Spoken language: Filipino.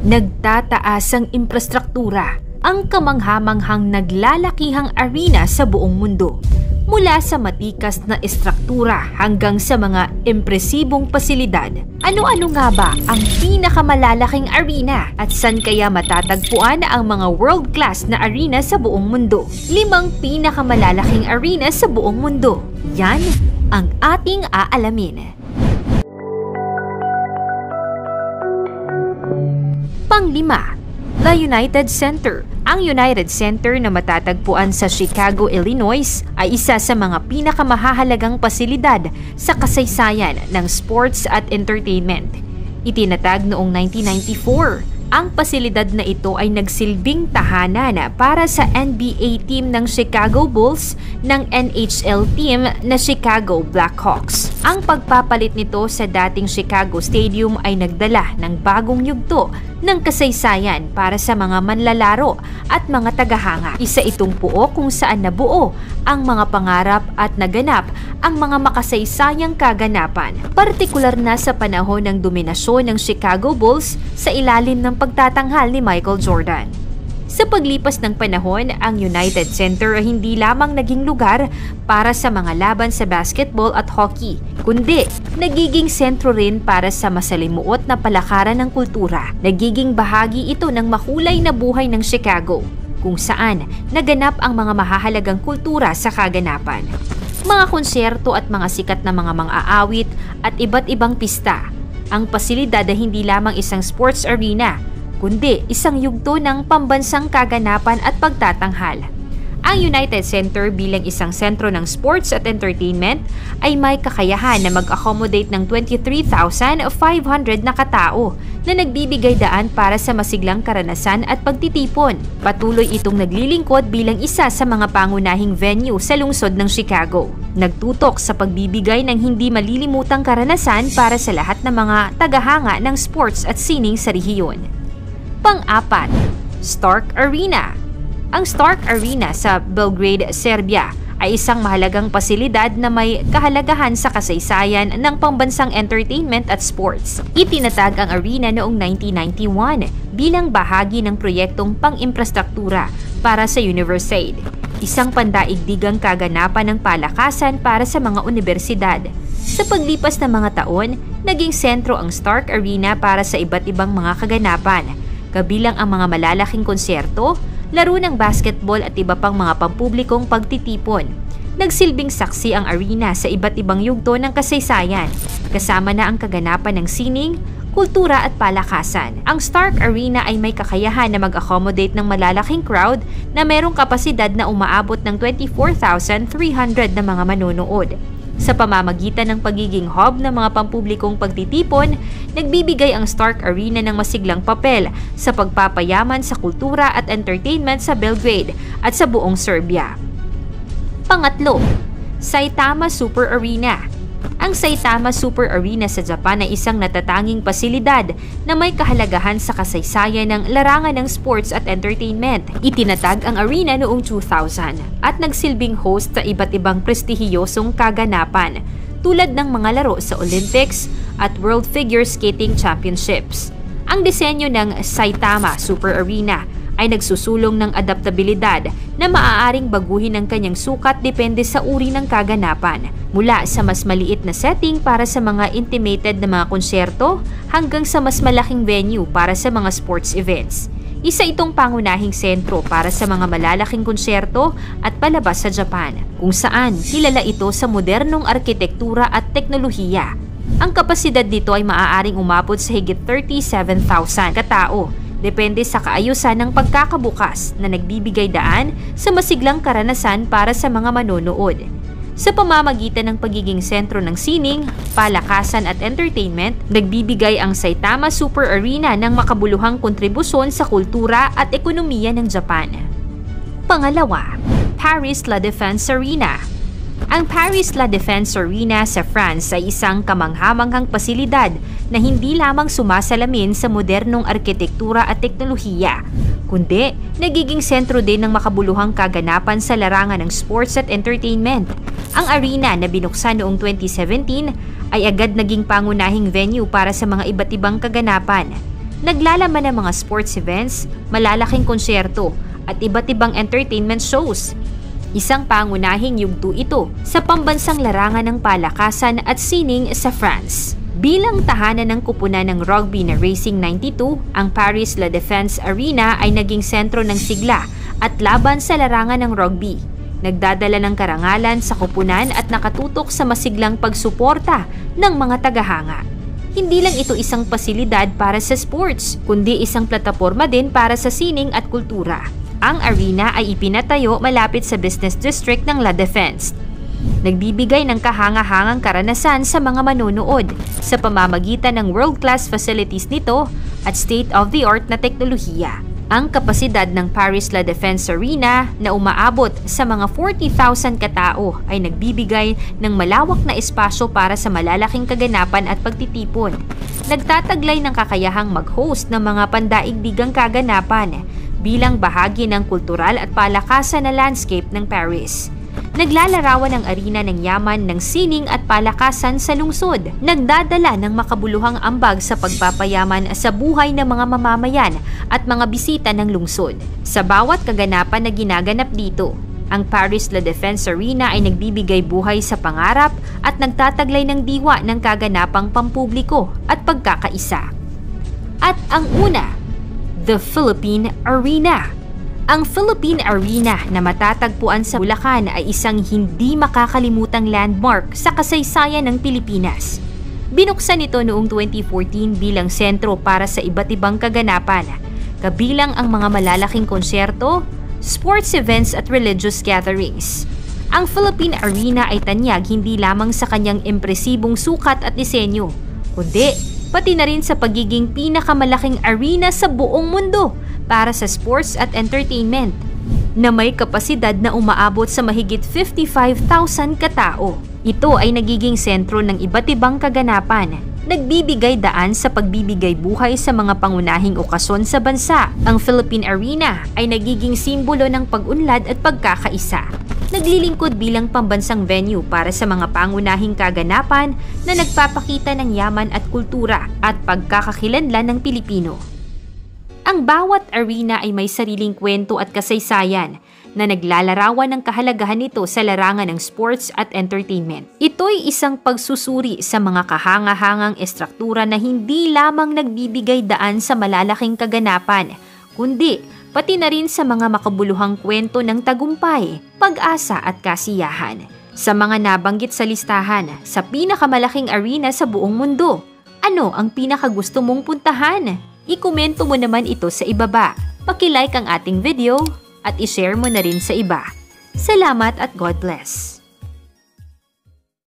Nagtataas ang infrastruktura, ang kamangha-manghang naglalakihang arena sa buong mundo. Mula sa matikas na istruktura hanggang sa mga impresibong pasilidad. Ano-ano nga ba ang pinakamalalaking arena at saan kaya matatagpuan ang mga world-class na arena sa buong mundo? 5 pinakamalalaking arena sa buong mundo. Yan ang ating aalamin. Pang-5, The United Center. Ang United Center na matatagpuan sa Chicago, Illinois ay isa sa mga pinakamahahalagang pasilidad sa kasaysayan ng sports at entertainment. Itinatag noong 1994. Ang pasilidad na ito ay nagsilbing tahanan para sa NBA team ng Chicago Bulls ng NHL team na Chicago Blackhawks. Ang pagpapalit nito sa dating Chicago Stadium ay nagdala ng bagong yugto ng kasaysayan para sa mga manlalaro at mga tagahanga. Isa itong puo kung saan nabuo ang mga pangarap at naganap ang mga makasaysayang kaganapan, partikular na sa panahon ng dominasyon ng Chicago Bulls sa ilalim ng pagtatanghal ni Michael Jordan. Sa paglipas ng panahon, ang United Center ay hindi lamang naging lugar para sa mga laban sa basketball at hockey, kundi nagiging sentro rin para sa masalimuot na palakaran ng kultura. Nagiging bahagi ito ng mahulay na buhay ng Chicago, kung saan naganap ang mga mahahalagang kultura sa kaganapan. Mga konsyerto at mga sikat na mga mang-aawit at iba't ibang pista. Ang pasilidad ay hindi lamang isang sports arena, kundi isang yugto ng pambansang kaganapan at pagtatanghal. Ang United Center bilang isang sentro ng sports at entertainment ay may kakayahan na mag-accommodate ng 23,500 na katao na nagbibigay daan para sa masiglang karanasan at pagtitipon. Patuloy itong naglilingkod bilang isa sa mga pangunahing venue sa lungsod ng Chicago. Nagtutok sa pagbibigay ng hindi malilimutang karanasan para sa lahat ng mga tagahanga ng sports at sining sa rehiyon. Pang-4, Stark Arena. Ang Stark Arena sa Belgrade, Serbia ay isang mahalagang pasilidad na may kahalagahan sa kasaysayan ng pambansang entertainment at sports. Itinatag ang arena noong 1991 bilang bahagi ng proyektong pang-infrastruktura para sa Universiade, isang pandaigdigang kaganapan ng palakasan para sa mga universidad. Sa paglipas ng mga taon, naging sentro ang Stark Arena para sa iba't ibang mga kaganapan, kabilang ang mga malalaking konsyerto, laro ng basketball at iba pang mga pampublikong pagtitipon. Nagsilbing saksi ang arena sa iba't ibang yugto ng kasaysayan, kasama na ang kaganapan ng sining, kultura at palakasan. Ang Stark Arena ay may kakayahan na mag-accommodate ng malalaking crowd na merong kapasidad na umaabot ng 24,300 na mga manonood. Sa pamamagitan ng pagiging hub ng mga pampublikong pagtitipon, nagbibigay ang Stark Arena ng masiglang papel sa pagpapayaman sa kultura at entertainment sa Belgrade at sa buong Serbia. Pang-5, Saitama Super Arena. Ang Saitama Super Arena sa Japan ay isang natatanging pasilidad na may kahalagahan sa kasaysayan ng larangan ng sports at entertainment. Itinatag ang arena noong 2000 at nagsilbing host sa iba't ibang prestihiyosong kaganapan tulad ng mga laro sa Olympics at World Figure Skating Championships. Ang disenyo ng Saitama Super Arena ay nagsusulong ng adaptabilidad na maaaring baguhin ang kanyang sukat depende sa uri ng kaganapan, mula sa mas maliit na setting para sa mga intimated na mga konsyerto hanggang sa mas malaking venue para sa mga sports events. Isa itong pangunahing sentro para sa mga malalaking konsyerto at palabas sa Japan, kung saan kilala ito sa modernong arkitektura at teknolohiya. Ang kapasidad nito ay maaaring umabot sa higit 37,000 katao, depende sa kaayusan ng pagkakabukas na nagbibigay daan sa masiglang karanasan para sa mga manonood. Sa pamamagitan ng pagiging sentro ng sining, palakasan at entertainment, nagbibigay ang Saitama Super Arena ng makabuluhang kontribusyon sa kultura at ekonomiya ng Japan. Pangalawa, Paris La Défense Arena. Ang Paris La Défense Arena sa France ay isang kamangha-manghang pasilidad na hindi lamang sumasalamin sa modernong arkitektura at teknolohiya, kundi nagiging sentro din ng makabuluhang kaganapan sa larangan ng sports at entertainment. Ang arena na binuksan noong 2017 ay agad naging pangunahing venue para sa mga iba't ibang kaganapan. Naglalaman ng mga sports events, malalaking konsyerto, at iba't ibang entertainment shows. Isang pangunahing yugto ito sa pambansang larangan ng palakasan at sining sa France. Bilang tahanan ng kupunan ng rugby na Racing 92, ang Paris La Défense Arena ay naging sentro ng sigla at laban sa larangan ng rugby. Nagdadala ng karangalan sa kupunan at nakatutok sa masiglang pagsuporta ng mga tagahanga. Hindi lang ito isang pasilidad para sa sports, kundi isang plataporma din para sa sining at kultura. Ang arena ay ipinatayo malapit sa business district ng La Défense. Nagbibigay ng kahanga-hangang karanasan sa mga manonood sa pamamagitan ng world-class facilities nito at state-of-the-art na teknolohiya. Ang kapasidad ng Paris La Défense Arena na umaabot sa mga 40,000 katao ay nagbibigay ng malawak na espasyo para sa malalaking kaganapan at pagtitipon. Nagtataglay ng kakayahang mag-host ng mga pandaigdigang kaganapan bilang bahagi ng kultural at palakasan na landscape ng Paris. Naglalarawan ang arena ng yaman ng sining at palakasan sa lungsod. Nagdadala ng makabuluhang ambag sa pagpapayaman sa buhay ng mga mamamayan at mga bisita ng lungsod. Sa bawat kaganapan na ginaganap dito, ang Paris La Défense Arena ay nagbibigay buhay sa pangarap at nagtataglay ng diwa ng kaganapang pampubliko at pagkakaisa. At ang una, the Philippine Arena. Ang Philippine Arena na matatagpuan sa Bulacan ay isang hindi makakalimutang landmark sa kasaysayan ng Pilipinas. Binuksan ito noong 2014 bilang sentro para sa iba't ibang kaganapan, kabilang ang mga malalaking konsyerto, sports events at religious gatherings. Ang Philippine Arena ay tanyag hindi lamang sa kanyang impresibong sukat at disenyo, kundi pati na rin sa pagiging pinakamalaking arena sa buong mundo para sa sports at entertainment, na may kapasidad na umaabot sa mahigit 55,000 katao. Ito ay nagiging sentro ng iba't ibang kaganapan, nagbibigay daan sa pagbibigay buhay sa mga pangunahing okasyon sa bansa. Ang Philippine Arena ay nagiging simbolo ng pag-unlad at pagkakaisa. Naglilingkod bilang pambansang venue para sa mga pangunahing kaganapan na nagpapakita ng yaman at kultura at pagkakakilanlan ng Pilipino. Ang bawat arena ay may sariling kwento at kasaysayan na naglalarawan ng kahalagahan nito sa larangan ng sports at entertainment. Ito'y isang pagsusuri sa mga kahanga-hangang estruktura na hindi lamang nagbibigay daan sa malalaking kaganapan, kundi pati na rin sa mga makabuluhang kwento ng tagumpay, pag-asa at kasiyahan. Sa mga nabanggit sa listahan sa pinakamalaking arena sa buong mundo, ano ang pinakagusto mong puntahan? I-komento mo naman ito sa ibaba. Paki-like ang ating video at i-share mo na rin sa iba. Salamat at God bless!